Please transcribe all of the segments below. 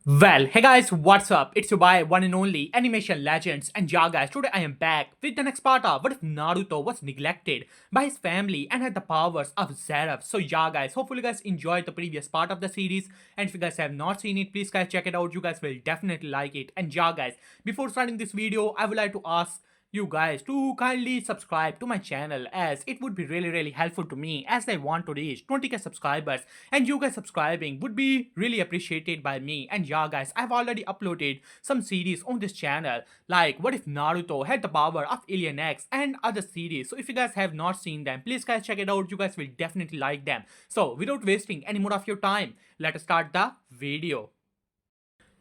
Well, hey guys, what's up? It's your boy, one and only Animation Legends, and yeah guys, today I am back with the next part of what if Naruto was neglected by his family and had the powers of Zeref. So yeah guys, hopefully you guys enjoyed the previous part of the series, and if you guys have not seen it, please guys check it out, you guys will definitely like it. And yeah guys, before starting this video, I would like to ask you guys to kindly subscribe to my channel, as it would be really helpful to me as I want to reach 20k subscribers, and you guys subscribing would be really appreciated by me. And yeah guys, I've already uploaded some series on this channel, like what if Naruto had the power of Alien X and other series. So if you guys have not seen them, please guys check it out, you guys will definitely like them. So without wasting any more of your time, let us start the video.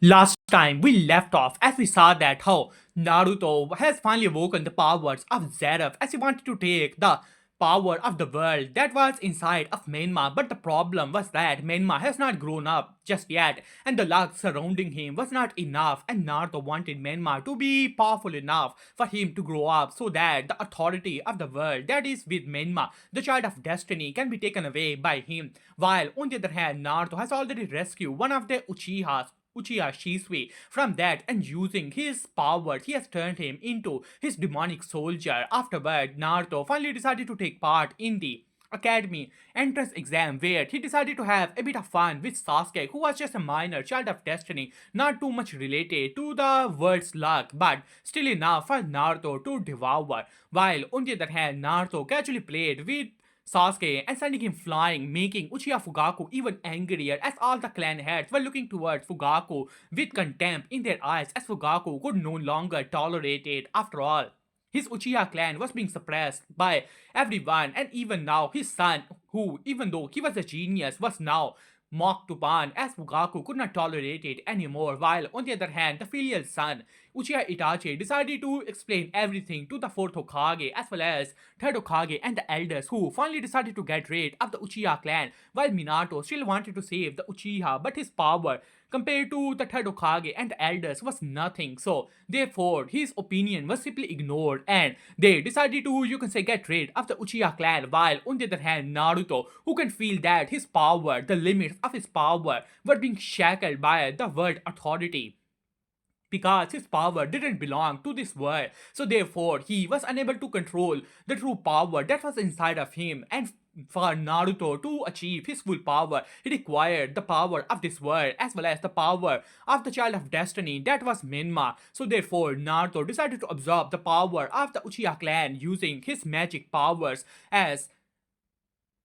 Last time we left off as we saw that how Naruto has finally awoken the powers of Zeref, as he wanted to take the power of the world that was inside of Menma. But the problem was that Menma has not grown up just yet, and the luck surrounding him was not enough, and Naruto wanted Menma to be powerful enough for him to grow up so that the authority of the world that is with Menma, the child of destiny, can be taken away by him. While on the other hand, Naruto has already rescued one of the Uchiha Shisui from that, and using his powers, he has turned him into his demonic soldier. Afterward, Naruto finally decided to take part in the academy entrance exam, where he decided to have a bit of fun with Sasuke, who was just a minor child of destiny, not too much related to the world's luck, but still enough for Naruto to devour. While on the other hand, Naruto casually played with Sasuke and sending him flying, making Uchiha Fugaku even angrier, as all the clan heads were looking towards Fugaku with contempt in their eyes, as Fugaku could no longer tolerate it. After all, his Uchiha clan was being suppressed by everyone, and even now his son, who, even though he was a genius, was now mocked upon, as Fugaku could not tolerate it anymore. While on the other hand, the filial son, Uchiha Itachi, decided to explain everything to the 4th Hokage as well as 3rd Hokage and the elders, who finally decided to get rid of the Uchiha clan, while Minato still wanted to save the Uchiha, but his power compared to the 3rd Hokage and the elders was nothing. So therefore his opinion was simply ignored, and they decided to, you can say, get rid of the Uchiha clan. While on the other hand, Naruto, who can feel that his power, the limits of his power, were being shackled by the world authority, because his power didn't belong to this world. So therefore, he was unable to control the true power that was inside of him. And for Naruto to achieve his full power, he required the power of this world as well as the power of the child of destiny, that was Menma. So therefore, Naruto decided to absorb the power of the Uchiha clan using his magic powers, as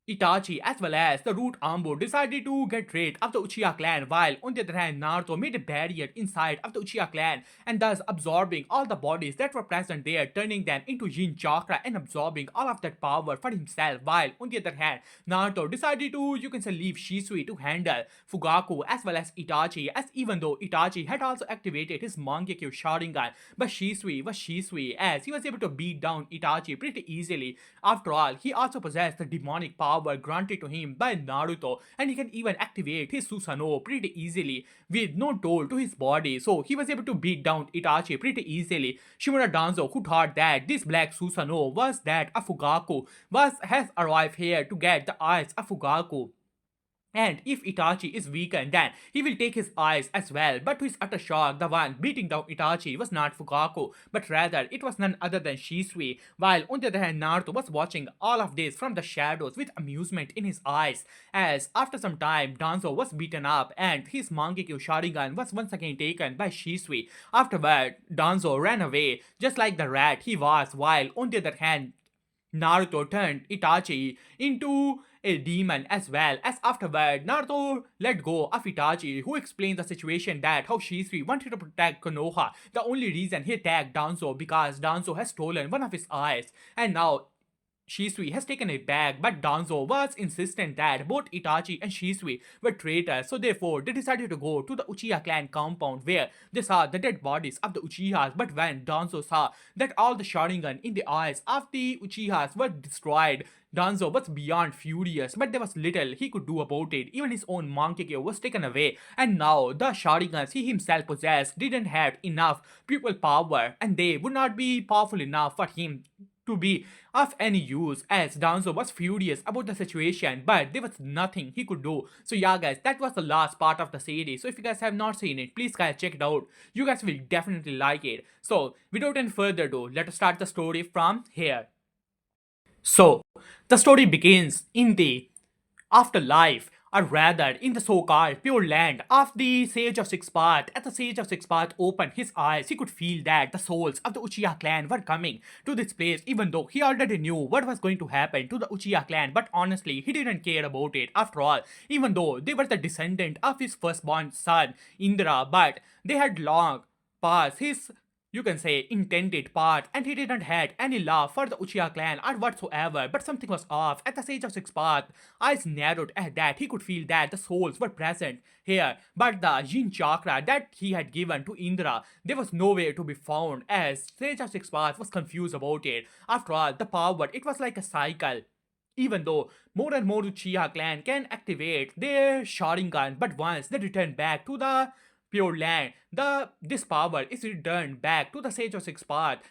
Itachi as well as the Root Ambo decided to get rid of the Uchiha clan, while on the other hand, Naruto made a barrier inside of the Uchiha clan, and thus absorbing all the bodies that were present there, turning them into Yin Chakra and absorbing all of that power for himself. While on the other hand, Naruto decided to, you can say, leave Shisui to handle Fugaku as well as Itachi, as even though Itachi had also activated his Mangekyo Sharingan, but Shisui was Shisui, as he was able to beat down Itachi pretty easily. After all, he also possessed the demonic power granted to him by Naruto, and he can even activate his Susanoo pretty easily with no toll to his body. So he was able to beat down Itachi pretty easily. Shimura Danzo, who thought that this black Susanoo was that of Fugaku, has arrived here to get the eyes of Fugaku. And if Itachi is weakened, then he will take his eyes as well. But to his utter shock, the one beating down Itachi was not Fugaku, but rather it was none other than Shisui. While on the other hand, Naruto was watching all of this from the shadows with amusement in his eyes, as after some time, Danzo was beaten up and his Mangekyo Sharingan was once again taken by Shisui. Afterward, Danzo ran away, just like the rat he was, while on the other hand, Naruto turned Itachi into a demon as well, as afterward Naruto let go of Itachi, who explained the situation that how Shisui wanted to protect Konoha. The only reason he attacked Danzo because Danzo has stolen one of his eyes, and now Shisui has taken it back, but Danzo was insistent that both Itachi and Shisui were traitors, so therefore they decided to go to the Uchiha clan compound, where they saw the dead bodies of the Uchihas. But when Danzo saw that all the Sharingan in the eyes of the Uchihas were destroyed, Danzo was beyond furious, but there was little he could do about it. Even his own Mangekyo was taken away, and now the Sharingans he himself possessed didn't have enough pupil power, and they would not be powerful enough for him to be of any use, as Danzo was furious about the situation, but there was nothing he could do. So yeah guys, that was the last part of the series. So if you guys have not seen it, please guys check it out. You guys will definitely like it. So without any further ado, let us start the story from here. So the story begins in the afterlife, or rather in the so-called pure land of the Sage of Six Paths. As the Sage of Six Paths opened his eyes, he could feel that the souls of the Uchiha clan were coming to this place, even though he already knew what was going to happen to the Uchiha clan. But honestly, he didn't care about it. After all, even though they were the descendant of his firstborn son, Indra, but they had long past his, you can say, intended part, and he didn't had any love for the Uchiha clan or whatsoever. But something was off. At the Sage of Six Paths, eyes narrowed at that. He could feel that the souls were present here, but the Yin chakra that he had given to Indra, there was nowhere to be found, as Sage of Six Paths was confused about it. After all, the power, it was like a cycle. Even though more and more Uchiha clan can activate their Sharingan, but once they return back to the pure land, this power is returned back to the Sage of Six Paths,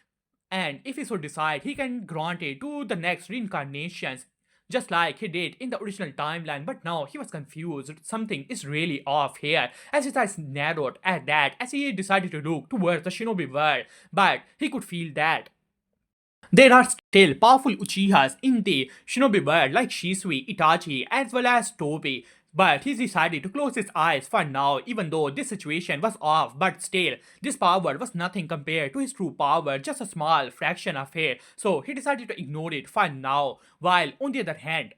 and if he so decide, he can grant it to the next reincarnations, just like he did in the original timeline. But now he was confused. Something is really off here, as his eyes narrowed at that as he decided to look towards the shinobi world, but he could feel that there are still powerful Uchihas in the shinobi world like Shisui, Itachi, as well as Tobi. But he decided to close his eyes for now, even though this situation was off. But still, this power was nothing compared to his true power, just a small fraction of it. So he decided to ignore it for now. While on the other hand,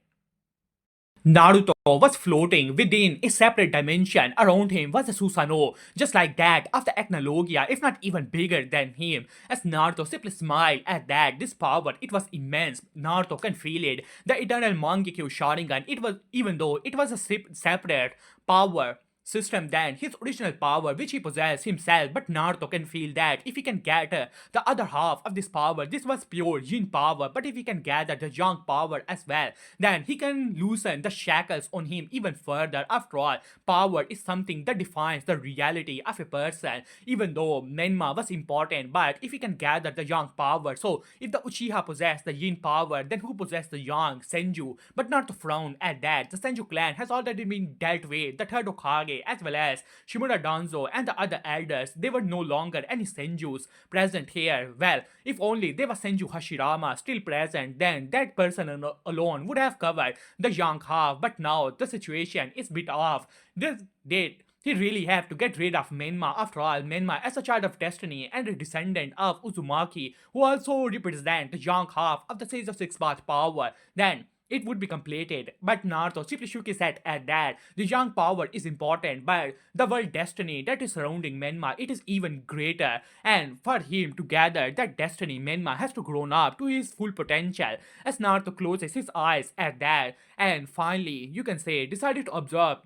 Naruto was floating within a separate dimension. Around him was a Susanoo, just like that of the Ethnologia, if not even bigger than him. As Naruto simply smiled at that, this power, it was immense. Naruto can feel it. The eternal Mangekyo Sharingan, it was, even though it was a separate power system than his original power which he possessed himself, but Naruto can feel that if he can gather the other half of this power, this was pure yin power, but if he can gather the yang power as well, then he can loosen the shackles on him even further. After all, power is something that defines the reality of a person. Even though Menma was important, but if he can gather the yang power, so if the Uchiha possessed the yin power, then who possessed the yang? Senju. But not to frown at that, the Senju clan has already been dealt with. The third Hokage as well as Shimura Danzo and the other elders, they were no longer any Senjus present here. Well, if only there was Senju Hashirama still present, then that person alone would have covered the young half. But now the situation is bit off. This date he really have to get rid of Menma. After all, Menma as a child of destiny and a descendant of Uzumaki, who also represent the young half of the Sage of Six Path power, then it would be completed. But Naruto simply shook his head at that. The young power is important, but the world destiny that is surrounding Menma, it is even greater. And for him to gather that destiny, Menma has to grow up to his full potential. As Naruto closes his eyes at that, and finally, you can say, decided to observe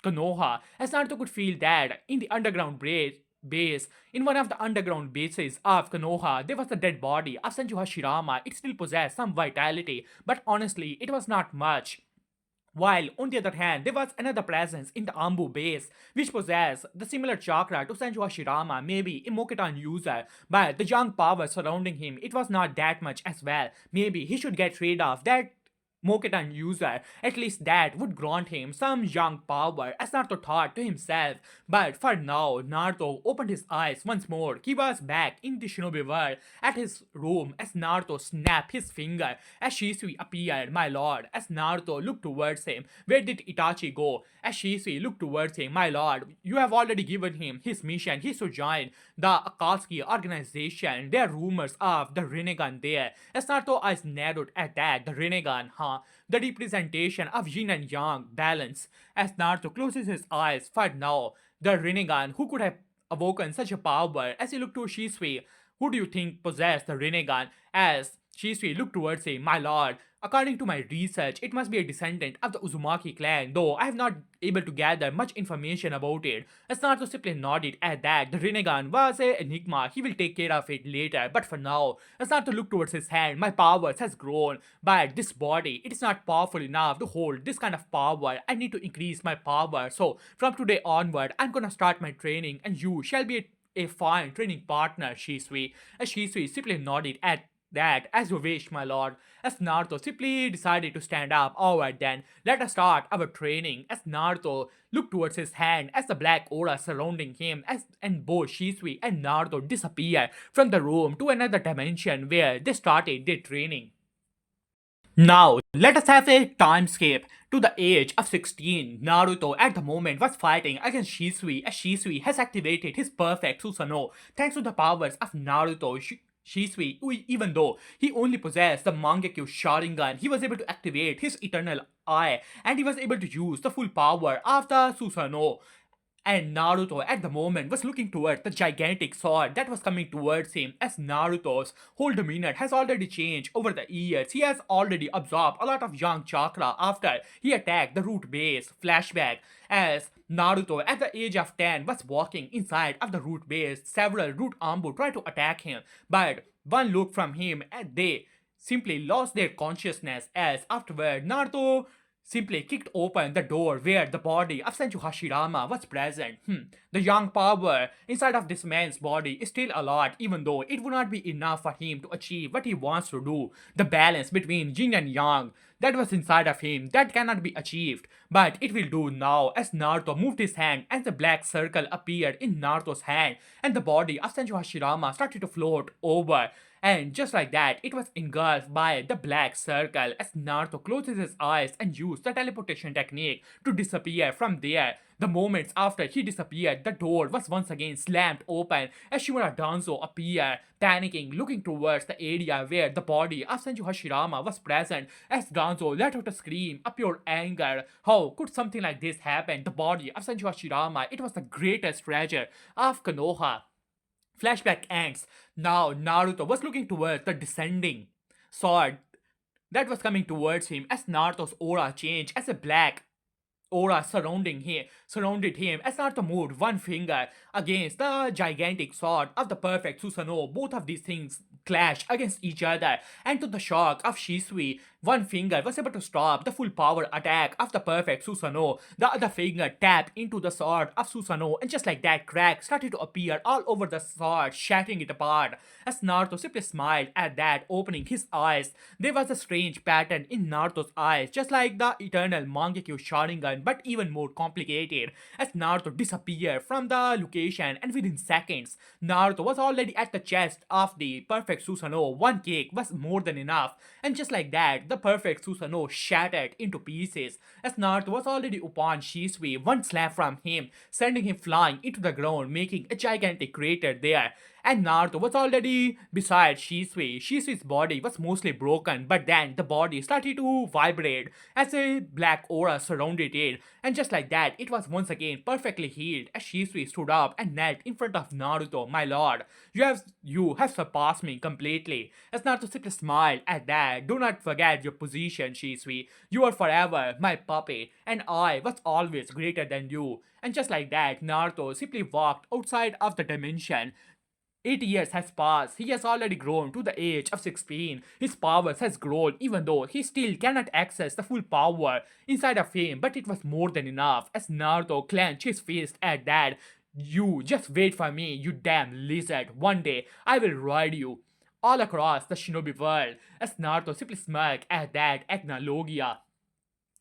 Konoha, as Naruto could feel that in the underground base, in one of the underground bases of Konoha, there was the dead body of Senju Hashirama. It still possessed some vitality, but honestly, it was not much. While on the other hand, there was another presence in the Ambu base, which possessed the similar chakra to Senju Hashirama, maybe a Mokitan user, but the young power surrounding him, it was not that much as well. Maybe he should get rid of that Moketan user, at least that would grant him some young power, as Naruto thought to himself. But for now, Naruto opened his eyes once more. He was back in the shinobi world at his room as Naruto snapped his finger as Shisui appeared. My lord, as Naruto looked towards him, where did Itachi go? As Shisui looked towards him, my lord, you have already given him his mission. He should join the Akatsuki organization. There are rumors of the Rinnegan there. As Naruto's eyes narrowed at that, the Rinnegan, huh? The representation of yin and yang balance. As Naruto closes his eyes for now, the Rinnegan, who could have awoken such a power? As he looked to Shisui, who do you think possessed the Rinnegan? As Shisui looked towards him, my lord, according to my research, it must be a descendant of the Uzumaki clan, though I have not able to gather much information about it. As Naruto simply nodded at that, the Rinnegan was an enigma. He will take care of it later, but for now, as Naruto looked towards his hand, my powers has grown, but this body, it is not powerful enough to hold this kind of power. I need to increase my power, so from today onward, I'm gonna start my training, and you shall be a fine training partner, Shisui. As Shisui simply nodded at that, as you wish, my lord. As Naruto simply decided to stand up. Alright then, let us start our training. As Naruto looked towards his hand as the black aura surrounding him and both Shisui and Naruto disappeared from the room to another dimension where they started their training. Now, let us have a time skip to the age of 16. Naruto at the moment was fighting against Shisui as Shisui has activated his perfect Susanoo thanks to the powers of Naruto. Shisui, even though he only possessed the Mangekyo Sharingan, he was able to activate his Eternal Eye and he was able to use the full power of the Susanoo. And Naruto at the moment was looking towards the gigantic sword that was coming towards him as Naruto's whole demeanor has already changed over the years. He has already absorbed a lot of young chakra after he attacked the root base. Flashback as Naruto at the age of 10 was walking inside of the root base. Several root Ambu tried to attack him, but one look from him and they simply lost their consciousness as afterward Naruto simply kicked open the door where the body of Senju Hashirama was present. The young power inside of this man's body is still a lot, even though it would not be enough for him to achieve what he wants to do. The balance between yin and yang that was inside of him that cannot be achieved, but it will do now as Naruto moved his hand and the black circle appeared in Naruto's hand and the body of Senju Hashirama started to float over. And just like that, it was engulfed by the black circle as Naruto closes his eyes and used the teleportation technique to disappear from there. The moments after he disappeared, the door was once again slammed open as Shimura Danzo appeared, panicking, looking towards the area where the body of Senju Hashirama was present as Danzo let out a scream of pure anger. How could something like this happen? The body of Senju Hashirama, it was the greatest treasure of Konoha. Flashback ends. Now Naruto was looking towards the descending sword that was coming towards him as Naruto's aura changed as a black aura surrounded him as Naruto moved one finger against the gigantic sword of the perfect Susanoo. Both of these things clashed against each other, and to the shock of Shisui, one finger was able to stop the full power attack of the perfect Susanoo. The other finger tapped into the sword of Susanoo, and just like that, cracks started to appear all over the sword, shattering it apart. As Naruto simply smiled at that, opening his eyes, there was a strange pattern in Naruto's eyes, just like the eternal Mangekyo Sharingan, but even more complicated. As Naruto disappeared from the location, and within seconds, Naruto was already at the chest of the perfect Susanoo. One kick was more than enough, and just like that, the perfect Susanoo shattered into pieces. As Naruto was already upon Shisui, one slap from him, sending him flying into the ground, making a gigantic crater there. And Naruto was already beside Shisui. Shisui's body was mostly broken, but then the body started to vibrate as a black aura surrounded it. And just like that, it was once again perfectly healed as Shisui stood up and knelt in front of Naruto. My lord, you have surpassed me completely. As Naruto simply smiled at that, do not forget your position, Shisui. You are forever my puppy, and I was always greater than you. And just like that, Naruto simply walked outside of the dimension. 8 years has passed. He has already grown to the age of 16. His powers has grown even though he still cannot access the full power inside of him, but it was more than enough as Naruto clenched his fist at that. You just wait for me, you damn lizard. One day I will ride you all across the shinobi world. As Naruto simply smirked at that ethnologia.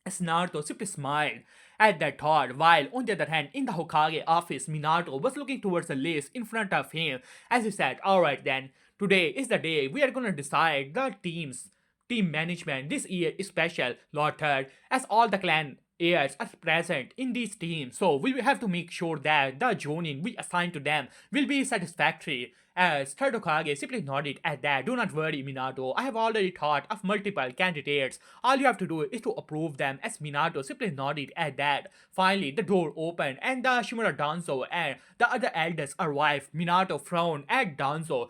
As Naruto simply smiled at that thought, while on the other hand, in the Hokage office, Minato was looking towards a list in front of him as he said, alright then, today is the day we are gonna decide the team management. This year is special, Lord Third, as all the clan heirs are present in these teams, so we will have to make sure that the jonin we assign to them will be satisfactory. As Third Hokage simply nodded at that. Do not worry, Minato. I have already thought of multiple candidates. All you have to do is to approve them. As Minato simply nodded at that. Finally, the door opened and the Shimura Danzo and the other elders arrived. Minato frowned at Danzo.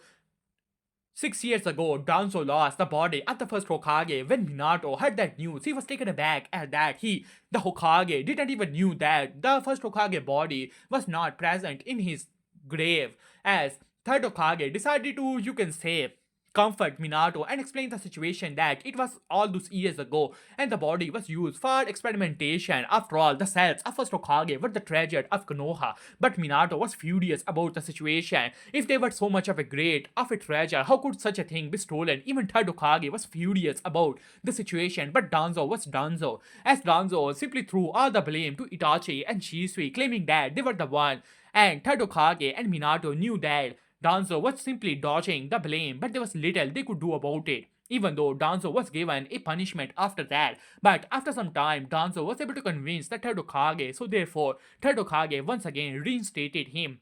6 years ago, Danzo lost the body of the first Hokage. When Minato heard that news, he was taken aback at that. The Hokage, didn't even knew that the first Hokage body was not present in his grave. As Third Hokage decided to, you can say, comfort Minato and explain the situation that it was all those years ago and the body was used for experimentation. After all, the cells of first Hokage were the treasure of Konoha. But Minato was furious about the situation. If they were so much of a great of a treasure, how could such a thing be stolen? Even third Hokage was furious about the situation, but Danzo was Danzo. As Danzo simply threw all the blame to Itachi and Shisui, claiming that they were the one. And third Hokage and Minato knew that Danzo was simply dodging the blame, but there was little they could do about it. Even though Danzo was given a punishment after that, but after some time, Danzo was able to convince the third Hokage, so therefore, third Hokage once again reinstated him.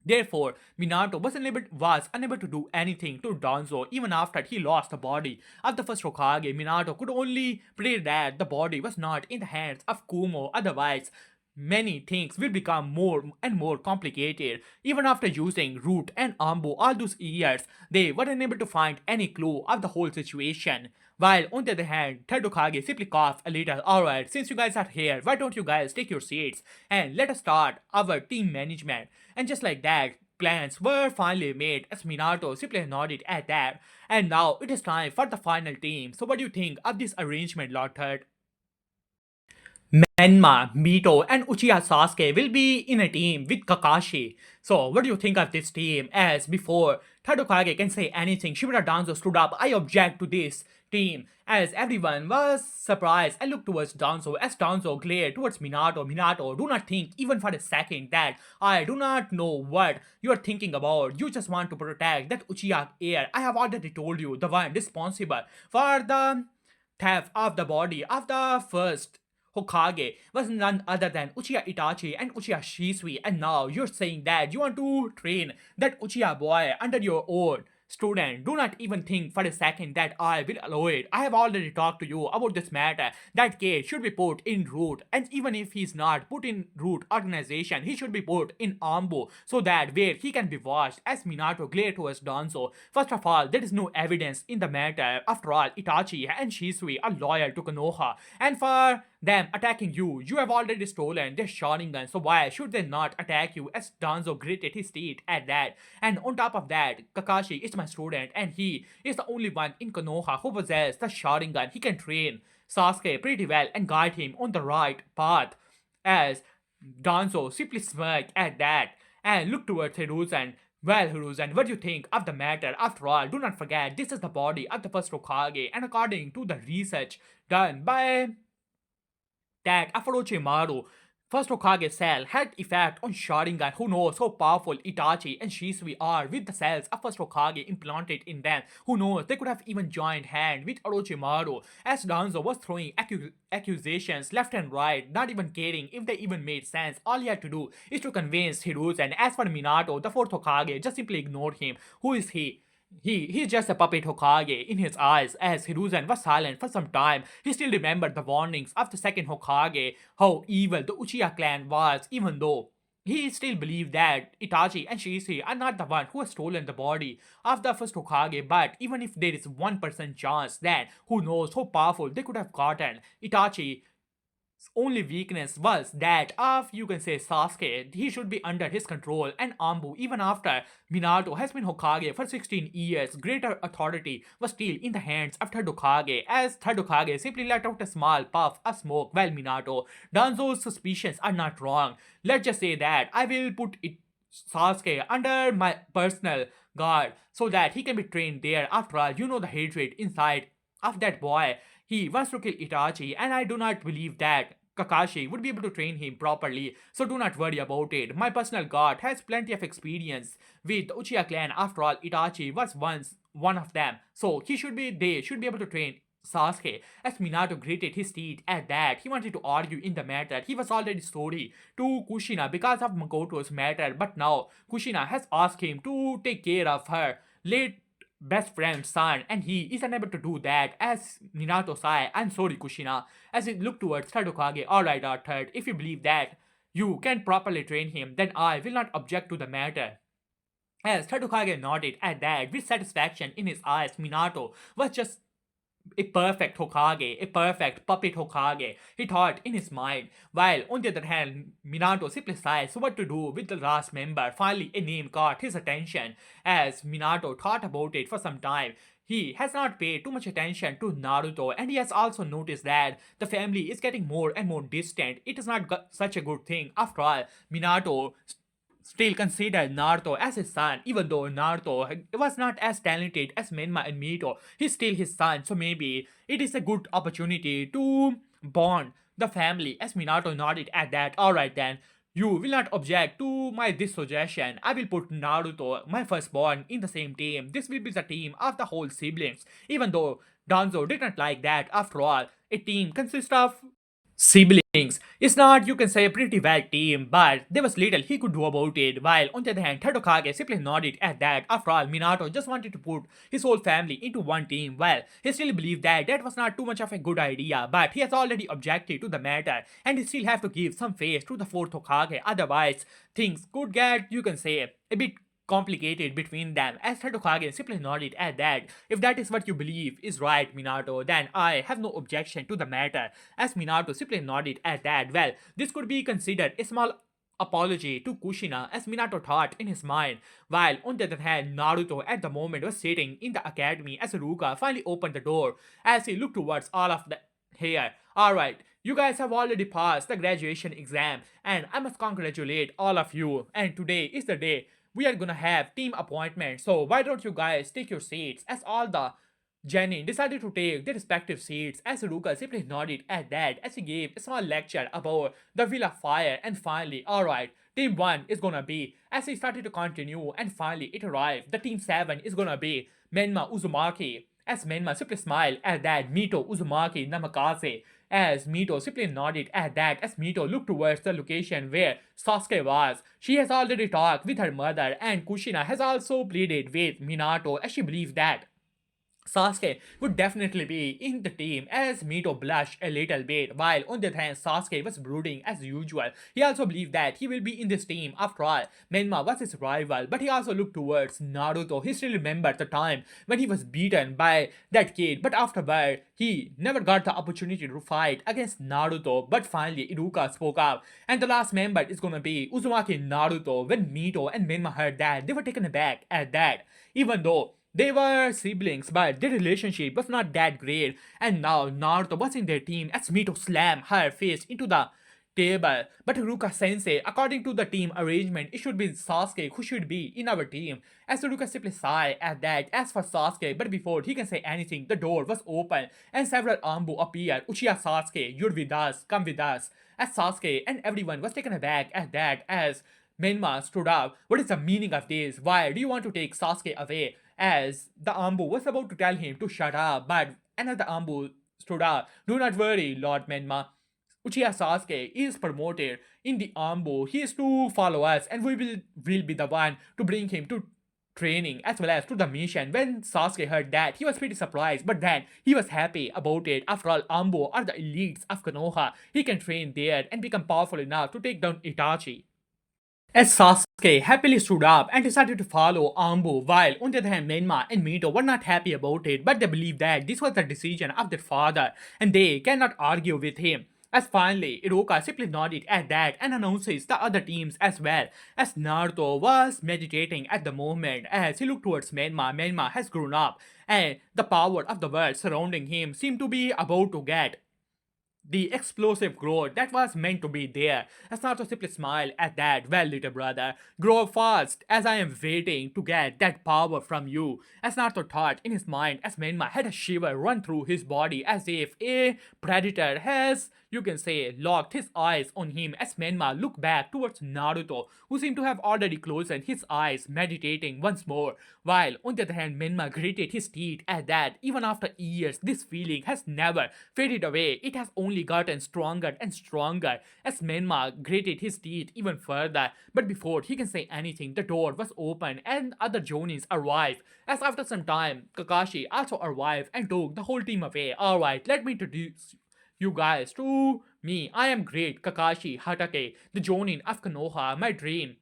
Therefore, Minato was unable to do anything to Danzo even after he lost the body of the first Hokage. Minato could only pray that the body was not in the hands of Kumo, otherwise many things will become more and more complicated. Even after using Root and Ambu all those years, they were unable to find any clue of the whole situation. While on the other hand, third Hokage simply coughed a little. Alright, since you guys are here, why don't you guys take your seats and let us start our team management? And just like that, plans were finally made as Minato simply nodded at that. And now it is time for the final team. So what do you think of this arrangement, Lord Third? Menma, Mito, and Uchiha Sasuke will be in a team with Kakashi. So, what do you think of this team? As before, Tadokage can say anything. Shibata Danzo stood up. I object to this team. As everyone was surprised and looked towards Danzo as Danzo glared towards Minato. Minato, do not think even for a second that I do not know what you are thinking about. You just want to protect that Uchiha heir. I have already told you, the one responsible for the theft of the body of the first Hokage was none other than Uchiha Itachi and Uchiha Shisui, and now you're saying that you want to train that Uchiha boy under your own student. Do not even think for a second that I will allow it. I have already talked to you about this matter. That kid should be put in root, and even if he's not put in root organization, he should be put in Ambo so that where he can be watched. As Minato glared towards Danzo, first of all, there is no evidence in the matter. After all, Itachi and Shisui are loyal to Konoha, and for them attacking you, you have already stolen their Sharingan, so why should they not attack you? As Danzo gritted his teeth at that. And on top of that, Kakashi is my student, and he is the only one in Konoha who possesses the Sharingan. He can train Sasuke pretty well and guide him on the right path. As Danzo simply smirked at that and looked towards Hiruzen. Well, Hiruzen, what do you think of the matter? After all, do not forget, this is the body of the first Hokage, and according to the research done by that Orochimaru, first Hokage cell had effect on Sharingan. Who knows how powerful Itachi and Shisui are with the cells of first Hokage implanted in them. Who knows, they could have even joined hand with Orochimaru as Danzo was throwing accusations left and right, not even caring if they even made sense. All he had to do is to convince Hiruzen. As for Minato, the fourth Hokage just simply ignored him. Who is he? He's just a puppet Hokage in his eyes. As Hiruzen was silent for some time, he still remembered the warnings of the second Hokage, how evil the Uchiha clan was, even though he still believed that Itachi and Shisui are not the one who has stolen the body of the first Hokage. But even if there is 1% chance, then who knows how powerful they could have gotten. Itachi only weakness was that of, you can say, Sasuke. He should be under his control, and Ambu, even after Minato has been Hokage for 16 years, greater authority was still in the hands of third Hokage, as third Hokage simply let out a small puff of smoke. Well, Minato, Danzo's suspicions are not wrong. Let's just say that I will put it Sasuke under my personal guard so that he can be trained there. After all, you know the hatred inside of that boy. He wants to kill Itachi, and I do not believe that Kakashi would be able to train him properly, so do not worry about it. My personal guard has plenty of experience with the Uchiha clan. After all, Itachi was once one of them, so they should be able to train Sasuke. As Minato gritted his teeth at that, he wanted to argue in the matter. He was already sorry to Kushina because of Makoto's matter, but now Kushina has asked him to take care of her late best friend's son, and he is unable to do that. As Minato sighed, I'm sorry, Kushina, as he looked towards third Hokage. Alright, third, if you believe that you can properly train him, then I will not object to the matter. As third Hokage nodded at that with satisfaction in his eyes, Minato was just a perfect Hokage, a perfect puppet Hokage, he thought in his mind, while on the other hand, Minato simply decides what to do with the last member. Finally, a name caught his attention as Minato thought about it for some time. He has not paid too much attention to Naruto, and he has also noticed that the family is getting more and more distant. It is not such a good thing. After all, Minato still considered Naruto as his son, even though Naruto was not as talented as Menma and Mito. He's still his son, so maybe it is a good opportunity to bond the family. As Minato nodded at that, alright then. You will not object to my this suggestion. I will put Naruto, my firstborn, in the same team. This will be the team of the whole siblings. Even though Danzo did not like that. After all, a team consists of siblings. It's not, you can say, a pretty bad team, but there was little he could do about it. While on the other hand, Tadokage simply nodded at that. After all, Minato just wanted to put his whole family into one team. Well, he still believed that that was not too much of a good idea, but he has already objected to the matter, and he still have to give some face to the fourth Hokage. Otherwise, things could get, you can say, a bit complicated between them. As Tadokage simply nodded at that. If that is what you believe is right, Minato, then I have no objection to the matter. As Minato simply nodded at that. Well, this could be considered a small apology to Kushina, as Minato thought in his mind, while on the other hand, Naruto at the moment was sitting in the academy as Ruka finally opened the door as he looked towards all of the here. Alright, you guys have already passed the graduation exam, and I must congratulate all of you, and today is the day we are gonna have team appointments. So why don't you guys take your seats? As all the Jenny decided to take their respective seats as Ruka simply nodded at that as he gave a small lecture about the Wheel of Fire. And finally, alright, team 1 is gonna be, as he started to continue, and finally it arrived, the team 7 is gonna be Menma Uzumaki. As Menma simply smiled at that, Mito Uzumaki Namikaze. As Mito simply nodded at that, as Mito looked towards the location where Sasuke was. She has already talked with her mother, and Kushina has also pleaded with Minato as she believes that Sasuke would definitely be in the team. As Mito blushed a little bit, while on the other hand Sasuke was brooding as usual. He also believed that he will be in this team. After all, Menma was his rival, but he also looked towards Naruto. He still remembered the time when he was beaten by that kid, but afterward, he never got the opportunity to fight against Naruto. But finally, Iruka spoke up, and the last member is gonna be Uzumaki Naruto. When Mito and Menma heard that, they were taken aback at that, even though they were siblings, but their relationship was not that great. And now Naruto was in their team as Mito slammed her face into the table. But Ruka Sensei, according to the team arrangement, it should be Sasuke who should be in our team. As Ruka simply sighed at that. As for Sasuke, but before he can say anything, the door was open and several Ambu appeared. Uchiha Sasuke, you're with us, come with us. As Sasuke and everyone was taken aback at that as Menma stood up. What is the meaning of this? Why do you want to take Sasuke away? As the Ambu was about to tell him to shut up, but another Ambu stood up. Do not worry, Lord Menma. Uchiha Sasuke is promoted in the Ambu. He is to follow us, and we will be the one to bring him to training as well as to the mission. When Sasuke heard that, he was pretty surprised, but then he was happy about it. After all, Ambu are the elites of Konoha. He can train there and become powerful enough to take down Itachi. As Sasuke happily stood up and decided to follow Ambu, while on the other hand Menma and Mito were not happy about it, but they believed that this was the decision of their father and they cannot argue with him. As finally, Iroka simply nodded at that and announces the other teams as well. As Naruto was meditating at the moment, as he looked towards Menma, Menma has grown up and the power of the world surrounding him seemed to be about to get the explosive growth that was meant to be there. As Naruto simply smiled at that. Well, little brother, grow fast as I am waiting to get that power from you. As Naruto thought in his mind, as Menma had a shiver run through his body as if a predator has, you can say, locked his eyes on him. As Menma looked back towards Naruto, who seemed to have already closed his eyes, meditating once more. While on the other hand, Menma gritted his teeth at that. Even after years, this feeling has never faded away. It has only gotten stronger and stronger as Menma gritted his teeth even further. But before he can say anything, the door was open and other Jonins arrived. As after some time, Kakashi also arrived and took the whole team away. Alright, let me introduce you guys to me. I am great Kakashi Hatake, the Jonin of Konoha. My dream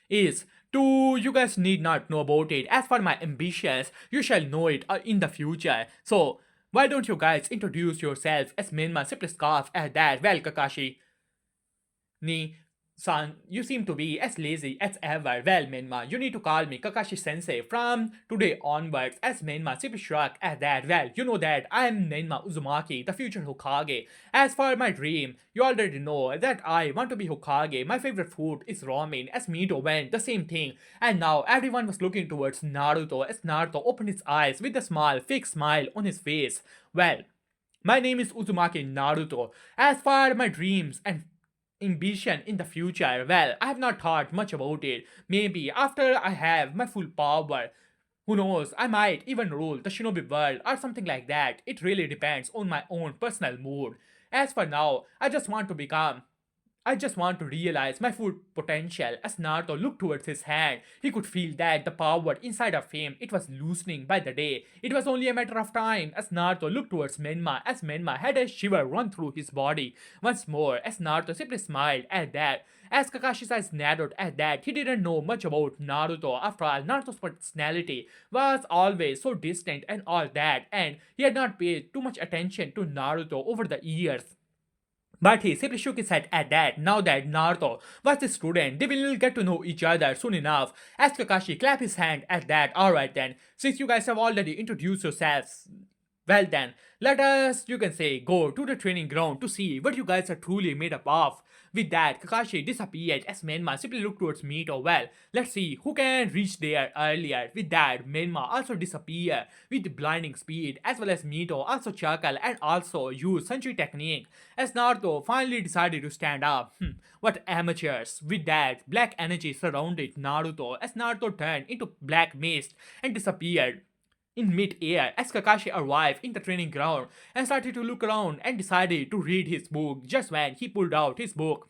is to, you guys need not know about it. As for my ambitions, you shall know it in the future. So Why don't you guys introduce yourself as Minma simply scoffed at that. Well, Kakashi, Ni, son, you seem to be as lazy as ever. Well, Minma, you need to call me Kakashi Sensei from today onwards. As Minma simply shrugged at that. Well, you know that I am Minma Uzumaki, the future Hokage. As for my dream, you already know that I want to be Hokage. My favorite food is ramen. As Mito went, the same thing. And now everyone was looking towards Naruto as Naruto opened his eyes with a small, fake smile on his face. Well, my name is Uzumaki Naruto. As for my dreams and ambition in the future, well, I have not thought much about it. Maybe after I have my full power, who knows, I might even rule the shinobi world or something like that. It really depends on my own personal mood. As for now, I just want to realize my full potential. As Naruto looked towards his hand, he could feel that the power inside of him, it was loosening by the day. It was only a matter of time. As Naruto looked towards Menma, as Menma had a shiver run through his body. Once more, as Naruto simply smiled at that. As Kakashi's eyes narrowed at that, he didn't know much about Naruto. After all, Naruto's personality was always so distant and all that, and he had not paid too much attention to Naruto over the years. But he simply shook his head at that. Now that Naruto was a student, they will get to know each other soon enough. As Kakashi clapped his hand at that, alright then, since you guys have already introduced yourselves, well then, let us, you can say, go to the training ground to see what you guys are truly made up of. With that, Kakashi disappeared as Menma simply looked towards Mito. Well, let's see who can reach there earlier. With that, Menma also disappeared with blinding speed, as well as Mito also chuckled and also used Sanji technique. As Naruto finally decided to stand up. What amateurs. With that, black energy surrounded Naruto as Naruto turned into black mist and disappeared in mid-air as Kakashi arrived in the training ground and started to look around and decided to read his book just when he pulled out his book.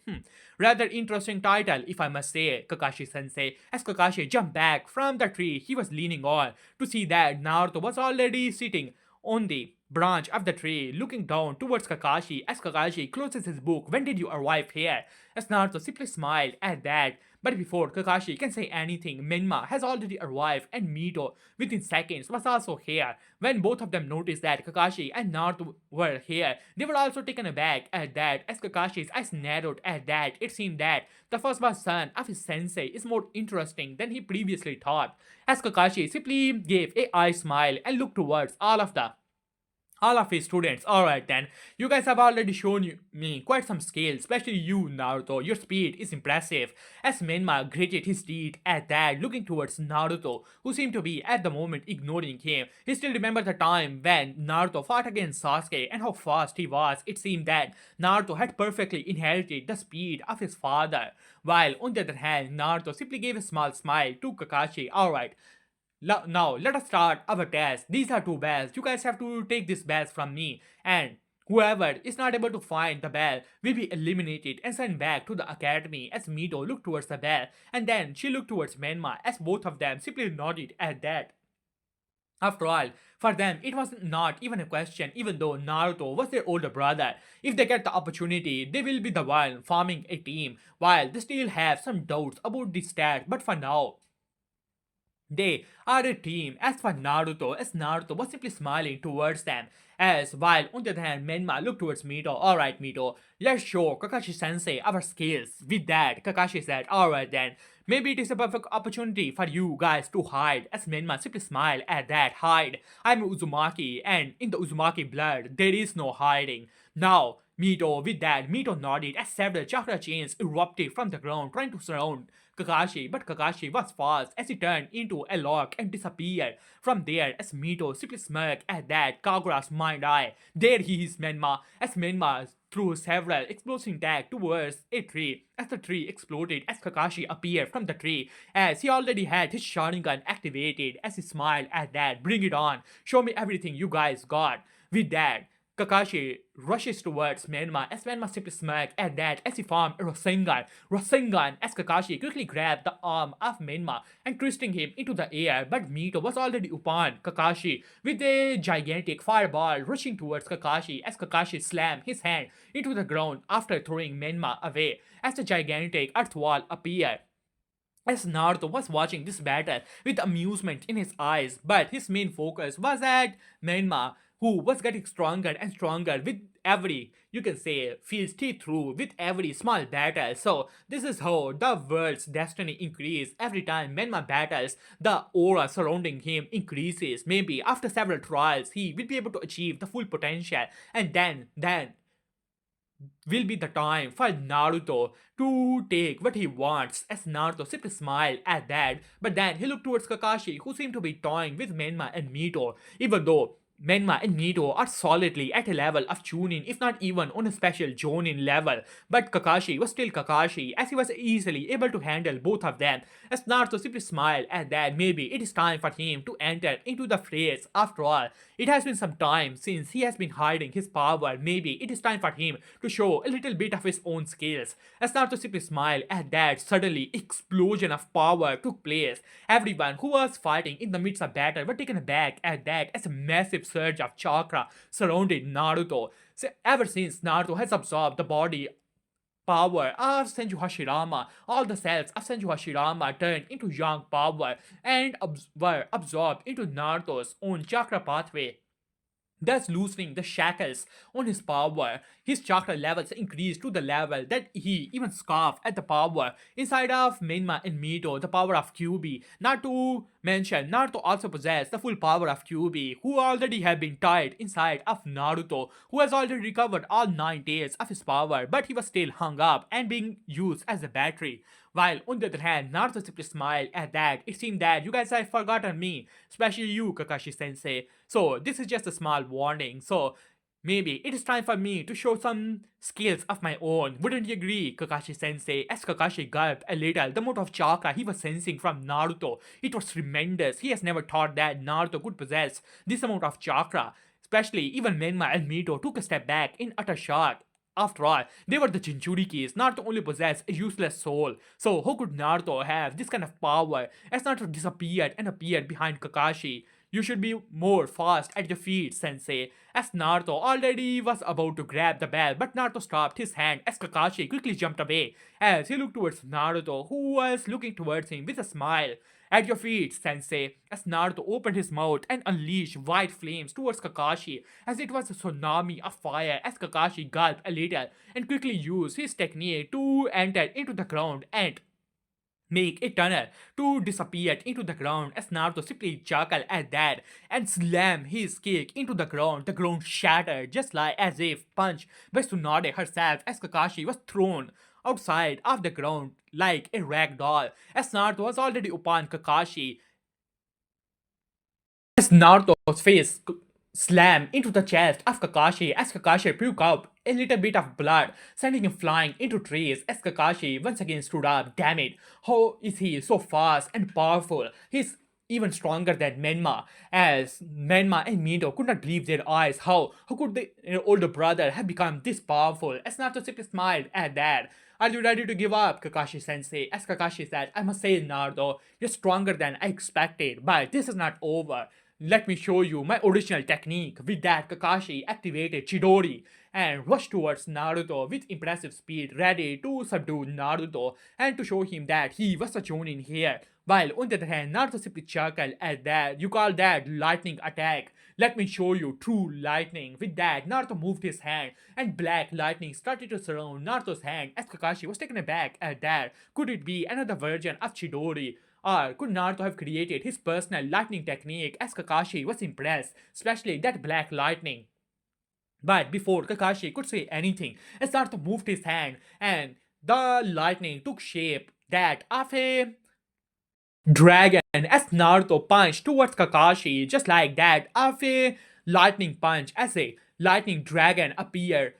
Rather interesting title, if I must say, Kakashi Sensei. As Kakashi jumped back from the tree he was leaning on to see that Naruto was already sitting on the branch of the tree looking down towards Kakashi as Kakashi closes his book. When did you arrive here? As Naruto simply smiled at that. But before Kakashi can say anything, Menma has already arrived and Mito within seconds was also here. When both of them noticed that Kakashi and Naruto were here, they were also taken aback at that. As Kakashi's eyes narrowed at that, it seemed that the firstborn son of his sensei is more interesting than he previously thought. As Kakashi simply gave a eye smile and looked towards all of his students. Alright then, you guys have already shown me quite some skills, especially you Naruto. Your speed is impressive. As Menma gritted his teeth at that, looking towards Naruto, who seemed to be at the moment ignoring him. He still remembered the time when Naruto fought against Sasuke and how fast he was. It seemed that Naruto had perfectly inherited the speed of his father, while on the other hand, Naruto simply gave a small smile to Kakashi. Alright, now, let us start our test. These are two bells. You guys have to take these bells from me. And whoever is not able to find the bell will be eliminated and sent back to the academy. As Mito looked towards the bell. And then she looked towards Menma as both of them simply nodded at that. After all, for them, it was not even a question, even though Naruto was their older brother. If they get the opportunity, they will be the one forming a team, while they still have some doubts about the stat. But for now, they are a team. As for Naruto, as Naruto was simply smiling towards them, as while on the other hand, Menma looked towards Mito. Alright, Mito, let's show Kakashi Sensei our skills. With that, Kakashi said, alright then, maybe it is a perfect opportunity for you guys to hide. As Menma simply smiled at that, hide. I'm Uzumaki, and in the Uzumaki blood, there is no hiding. Now, Mito, with that, Mito nodded as several chakra chains erupted from the ground, trying to surround Kakashi, but Kakashi was fast as he turned into a lock and disappeared from there as Mito simply smirked at that Kagura's mind eye. There he is, Menma, as Menma threw several explosive tags towards a tree as the tree exploded as Kakashi appeared from the tree as he already had his Sharingan activated as he smiled at that. Bring it on, show me everything you guys got. With that, Kakashi rushes towards Menma as Menma simply smirked at that as he formed a Rasengan. Rasengan as Kakashi quickly grabbed the arm of Menma and twisting him into the air, but Mito was already upon Kakashi with a gigantic fireball rushing towards Kakashi as Kakashi slammed his hand into the ground after throwing Menma away as the gigantic earth wall appeared. As Naruto was watching this battle with amusement in his eyes, but his main focus was at Menma who was getting stronger and stronger with every, you can say, feels teeth through with every small battle. So this is how the world's destiny increases every time Menma battles. The aura surrounding him increases. Maybe after several trials, he will be able to achieve the full potential, and then will be the time for Naruto to take what he wants. As Naruto simply smiled at that, but then he looked towards Kakashi, who seemed to be toying with Menma and Mito, even though Menma and Mito are solidly at a level of Chunin, if not even on a special Jonin level. But Kakashi was still Kakashi, as he was easily able to handle both of them. As Naruto simply smiled at that, maybe it is time for him to enter into the phrase. After all, it has been some time since he has been hiding his power. Maybe it is time for him to show a little bit of his own skills. As Naruto simply smiled at that, suddenly explosion of power took place. Everyone who was fighting in the midst of battle were taken aback at that as a massive surge of chakra surrounded Naruto. So ever since Naruto has absorbed the body power of Senju Hashirama, all the cells of Senju Hashirama turned into young power and were absorbed into Naruto's own chakra pathway, thus loosening the shackles on his power. His chakra levels increased to the level that he even scoffed at the power inside of Menma and Mito, the power of QB. Not to mention, Naruto also possessed the full power of QB, who already had been tied inside of Naruto, who has already recovered all 9 days of his power, but he was still hung up and being used as a battery. While on the other hand, Naruto simply smiled at that. It seemed that you guys had forgotten me, especially you, Kakashi sensei. So this is just a small warning. So maybe it is time for me to show some skills of my own. Wouldn't you agree, Kakashi sensei? As Kakashi gulped a little, the amount of chakra he was sensing from Naruto, it was tremendous. He has never thought that Naruto could possess this amount of chakra. Especially even Menma and Mito took a step back in utter shock. After all, they were the Jinchurikis. Naruto only possessed a useless soul. So how could Naruto have this kind of power as Naruto disappeared and appeared behind Kakashi? You should be more fast at your feet, sensei. As Naruto already was about to grab the bell, but Naruto stopped his hand as Kakashi quickly jumped away. As he looked towards Naruto, who was looking towards him with a smile. At your feet, sensei, as Naruto opened his mouth and unleashed white flames towards Kakashi, as it was a tsunami of fire, as Kakashi gulped a little and quickly used his technique to enter into the ground and make a tunnel to disappear into the ground. As Naruto simply chuckled at that and slammed his kick into the ground. The ground shattered just like as if punched by Tsunade herself, as Kakashi was thrown outside of the ground like a rag doll. As Naruto was already upon Kakashi, as Naruto's face slammed into the chest of Kakashi, as Kakashi puked out a little bit of blood, sending him flying into trees. As Kakashi once again stood up. Damn it, how is he so fast and powerful? He's even stronger than Menma. As Menma and Mito could not believe their eyes. How could the older brother have become this powerful? As Naruto simply smiled at that. Are you ready to give up, Kakashi sensei? As Kakashi said, I must say, Naruto, you're stronger than I expected, but this is not over. Let me show you my original technique. With that, Kakashi activated Chidori and rushed towards Naruto with impressive speed, ready to subdue Naruto and to show him that he was a Jonin here. While on the other hand, Naruto simply chuckled at that. You call that lightning attack? Let me show you true lightning. With that, Naruto moved his hand and black lightning started to surround Naruto's hand as Kakashi was taken aback at that. Could it be another version of Chidori? Or could Naruto have created his personal lightning technique as Kakashi was impressed, especially that black lightning? But before Kakashi could say anything, as Naruto moved his hand and the lightning took shape that of a dragon as Naruto punched towards Kakashi just like that of a lightning punch as a lightning dragon appeared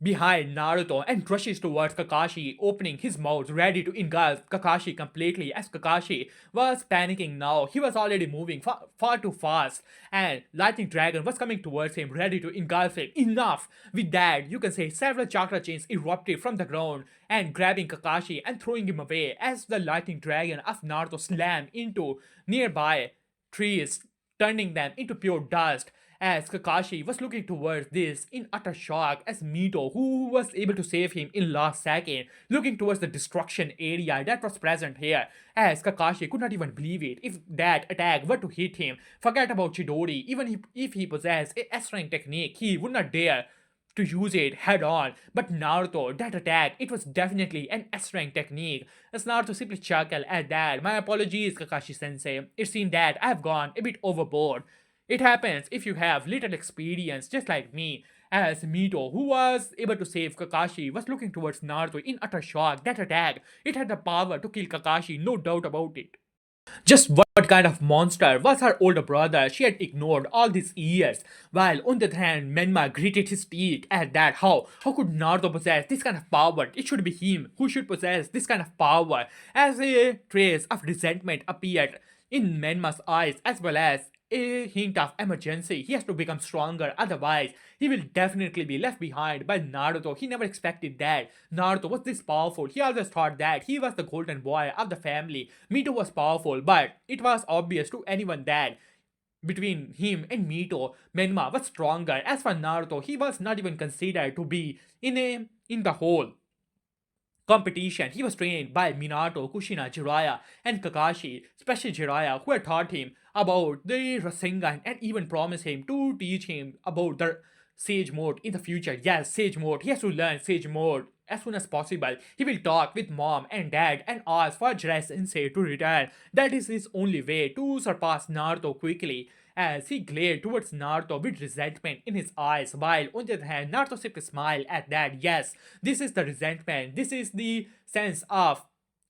behind Naruto and rushes towards Kakashi, opening his mouth ready to engulf Kakashi completely. As Kakashi was panicking now, he was already moving far too fast, and Lightning Dragon was coming towards him, ready to engulf him. Enough! With that, you can say several chakra chains erupted from the ground and grabbing Kakashi and throwing him away as the Lightning Dragon of Naruto slammed into nearby trees, turning them into pure dust. as Kakashi was looking towards this in utter shock as Mito, who was able to save him in last second, looking towards the destruction area that was present here, as Kakashi could not even believe it. If that attack were to hit him, forget about Chidori, even if he possessed a S-rank technique, he would not dare to use it head on. But Naruto, that attack, it was definitely an S-rank technique. As Naruto simply chuckled at that. My apologies, Kakashi sensei. It seemed that I've gone a bit overboard. It happens if you have little experience, just like me. As Mito, who was able to save Kakashi, was looking towards Naruto in utter shock. That attack, it had the power to kill Kakashi, no doubt about it. Just what kind of monster was her older brother she had ignored all these years? While on the other hand, Menma gritted his teeth at that. How could Naruto possess this kind of power? It should be him who should possess this kind of power. As a trace of resentment appeared in Menma's eyes, as well as a hint of emergency. He has to become stronger, otherwise he will definitely be left behind by Naruto. He never expected that Naruto was this powerful. He always thought that he was the golden boy of the family. Mito was powerful, but it was obvious to anyone that between him and Mito, Menma was stronger. As for Naruto, he was not even considered to be in the whole competition. He was trained by Minato, Kushina, Jiraiya, and Kakashi, especially Jiraiya, who had taught him about the Rasengan and even promised him to teach him about the Sage Mode in the future. Yes, Sage Mode. He has to learn Sage Mode as soon as possible. He will talk with mom and dad and ask for Jiraiya Sensei to return. That is his only way to surpass Naruto quickly. As he glared towards Naruto with resentment in his eyes, while on the other hand, Naruto simply smiled at that. Yes, this is the resentment. This is the sense of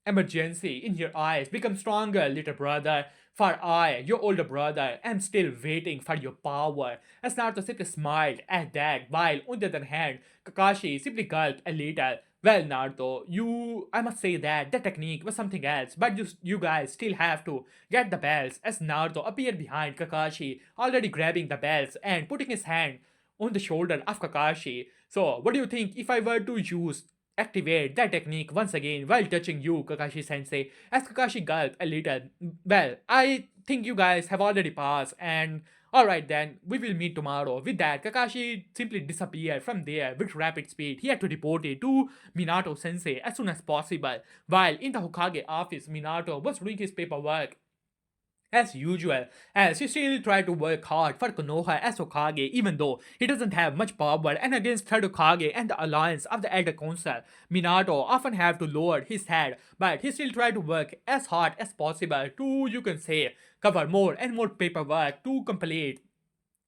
emergency in your eyes. Become stronger, little brother. For I, your older brother, am still waiting for your power. As Naruto simply smiled at that, while on the other hand, Kakashi simply gulped a little. Well, Naruto, I must say that the technique was something else, but you guys still have to get the bells. As Naruto appeared behind Kakashi, already grabbing the bells and putting his hand on the shoulder of Kakashi. So, what do you think if I were to activate that technique once again while touching you, Kakashi sensei? As Kakashi gulped a little. Well, I think you guys have already passed, and alright then, we will meet tomorrow. With that, Kakashi simply disappeared from there with rapid speed. He had to report it to Minato sensei as soon as possible. While in the Hokage office, Minato was doing his paperwork as usual, as he still tried to work hard for Konoha as Hokage, even though he doesn't have much power, and against third Hokage and the alliance of the Elder Council, Minato often have to lower his head, but he still tried to work as hard as possible to, you can say, cover more and more paperwork to complete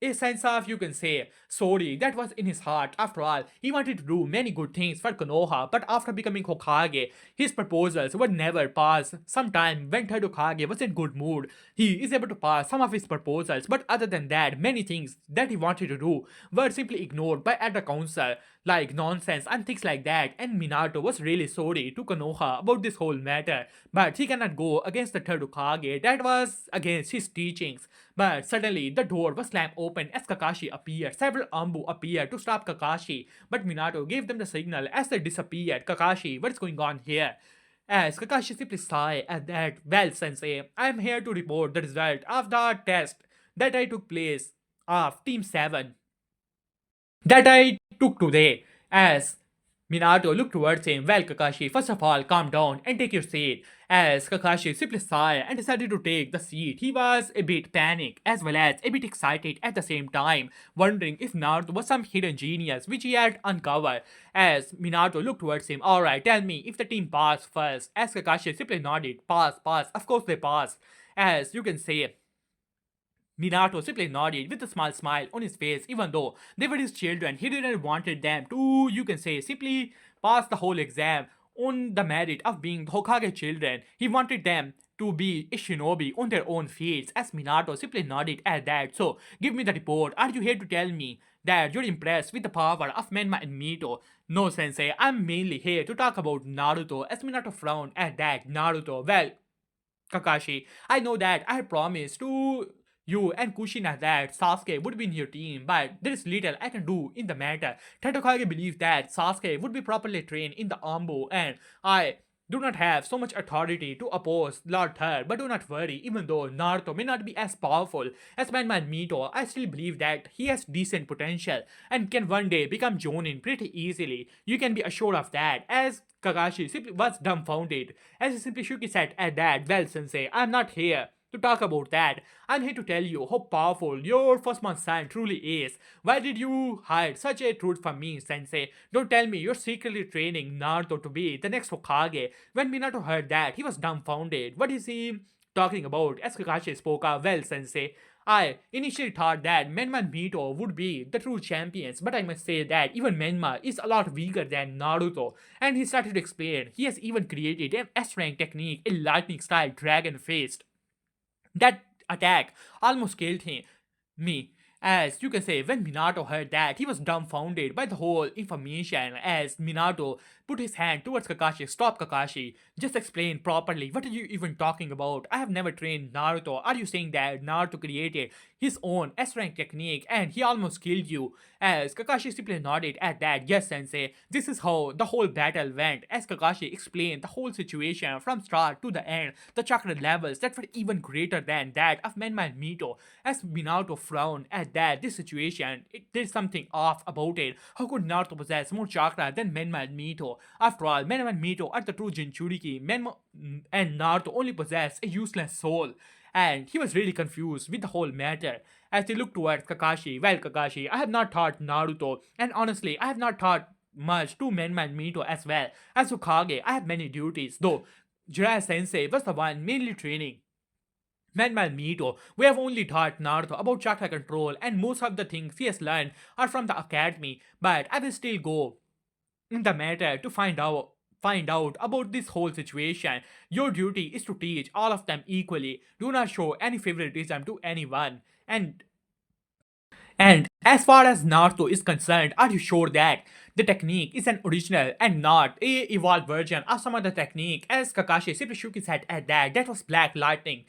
a sense of, you can say, sorry that was in his heart. After all, he wanted to do many good things for Konoha, but after becoming Hokage, his proposals would never pass. Sometime when third Hokage was in good mood, he is able to pass some of his proposals, but other than that, many things that he wanted to do were simply ignored by Elder Council, like nonsense and things like that. And Minato was really sorry to Konoha about this whole matter, but he cannot go against the third Hokage. That was against his teachings. But suddenly, the door was slammed open as Kakashi appeared. Several Ambu appeared to stop Kakashi, but Minato gave them the signal as they disappeared. Kakashi, what is going on here? As Kakashi simply sighed at that, well, Sensei, I am here to report the result of the test that I took place of Team 7 that I took today. As Minato looked towards him. Well, Kakashi, first of all, calm down and take your seat. As Kakashi simply sighed and decided to take the seat, he was a bit panicked as well as a bit excited at the same time, wondering if Naruto was some hidden genius which he had uncovered. As Minato looked towards him, alright, tell me if the team passed first. As Kakashi simply nodded, pass, pass, of course they passed. As you can say, Minato simply nodded with a small smile on his face. Even though they were his children, he didn't wanted them to, you can say, simply pass the whole exam on the merit of being the Hokage children. He wanted them to be a shinobi on their own fields. As Minato simply nodded at that. So, give me the report. Are you here to tell me that you're impressed with the power of Menma and Mito? No, Sensei, I'm mainly here to talk about Naruto. As Minato frowned at that. Naruto, well, Kakashi, I know that I had promised to you and Kushina that Sasuke would be in your team, but there is little I can do in the matter. Tadokage believes that Sasuke would be properly trained in the Ambo, and I do not have so much authority to oppose Lord Third, but do not worry, even though Naruto may not be as powerful as Man Mito, I still believe that he has decent potential and can one day become Jonin pretty easily. You can be assured of that, as Kakashi simply was dumbfounded, as he simply shook his head at that. Well, Sensei, I'm not here to talk about that. I'm here to tell you how powerful your first month son truly is. Why did you hide such a truth from me, Sensei? Don't tell me you're secretly training Naruto to be the next Hokage. When Minato heard that, he was dumbfounded. What is he talking about? As Kakashi spoke up, well, Sensei, I initially thought that Menma and Mito would be the true champions, but I must say that even Menma is a lot weaker than Naruto. And he started to explain, he has even created an S-rank technique, a lightning style dragon fist. That attack almost killed me. As you can say, when Minato heard that, he was dumbfounded by the whole information. As Minato put his hand towards Kakashi, stop Kakashi, just explain properly. What are you even talking about? I have never trained Naruto. Are you saying that Naruto created his own S-rank technique and he almost killed you? As Kakashi simply nodded at that, yes sensei, this is how the whole battle went. As Kakashi explained the whole situation from start to the end, the chakra levels that were even greater than that of Menma and Mito. As Minato frowned at that, this situation, there's something off about it. How could Naruto possess more chakra than Menma and Mito? After all, Menma and Mito are the true Jinchuriki. Menma and Naruto only possess a useless soul. And he was really confused with the whole matter. As he looked towards Kakashi, well Kakashi, I have not taught Naruto, and honestly, I have not taught much to Menma and Mito as well. As Hokage, I have many duties, though Jiraiya Sensei was the one mainly training Menma and Mito. We have only taught Naruto about chakra control, and most of the things he has learned are from the academy, but I will still go in the matter to find out about this whole situation. Your duty is to teach all of them equally. Do not show any favoritism to anyone. And as far as Naruto is concerned, are you sure that the technique is an original and not a evolved version of some other technique? As Kakashi simply shook his head at that, that was Black Lightning.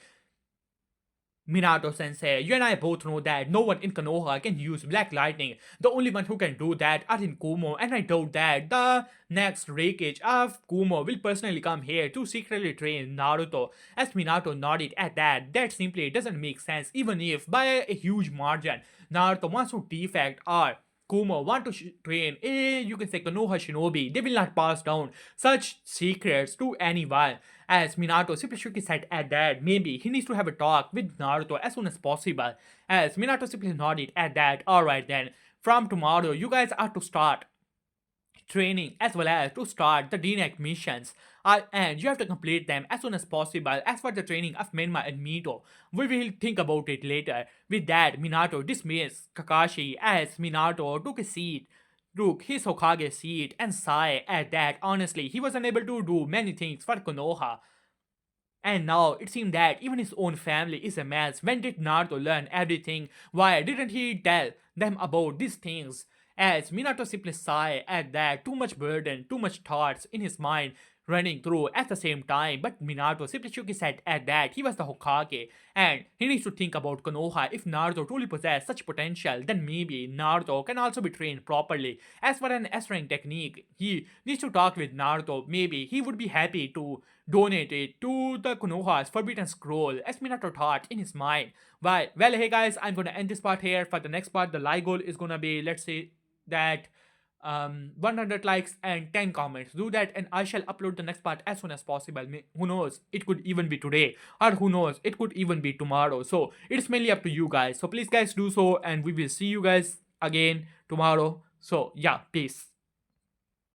Minato sensei, you and I both know that no one in Konoha can use Black Lightning. The only one who can do that are in Kumo, and I doubt that the next Reikage of Kumo will personally come here to secretly train Naruto. As Minato nodded at that, that simply doesn't make sense, even if by a huge margin Naruto wants to defect or Kumo want to train a, you can say, Konoha shinobi. They will not pass down such secrets to anyone. As Minato simply shook his head at that, maybe he needs to have a talk with Naruto as soon as possible. As Minato simply nodded at that, alright then, from tomorrow you guys are to start training as well as to start the DNAC missions. And you have to complete them as soon as possible. As for the training of Menma and Mito, we will think about it later. With that, Minato dismissed Kakashi as Minato took his Hokage seat and sighed at that. Honestly, he was unable to do many things for Konoha. And now it seemed that even his own family is a mess. When did Naruto learn everything? Why didn't he tell them about these things? As Minato simply sighed at that, too much burden, too much thoughts in his mind running through at the same time. But Minato simply shook his head at that. He was the Hokage, and he needs to think about Konoha. If Naruto truly possessed such potential, then maybe Naruto can also be trained properly. As for an S-rank technique, he needs to talk with Naruto. Maybe he would be happy to donate it to the Konoha's Forbidden Scroll, as Minato thought in his mind. Well, hey guys, I'm gonna end this part here. For the next part, the like goal is gonna be, let's say that 100 likes and 10 comments. Do that and I shall upload the next part as soon as possible. Who knows, it could even be today, or who knows, it could even be tomorrow. So it's mainly up to you guys. So please guys do so, and we will see you guys again tomorrow. So yeah, peace.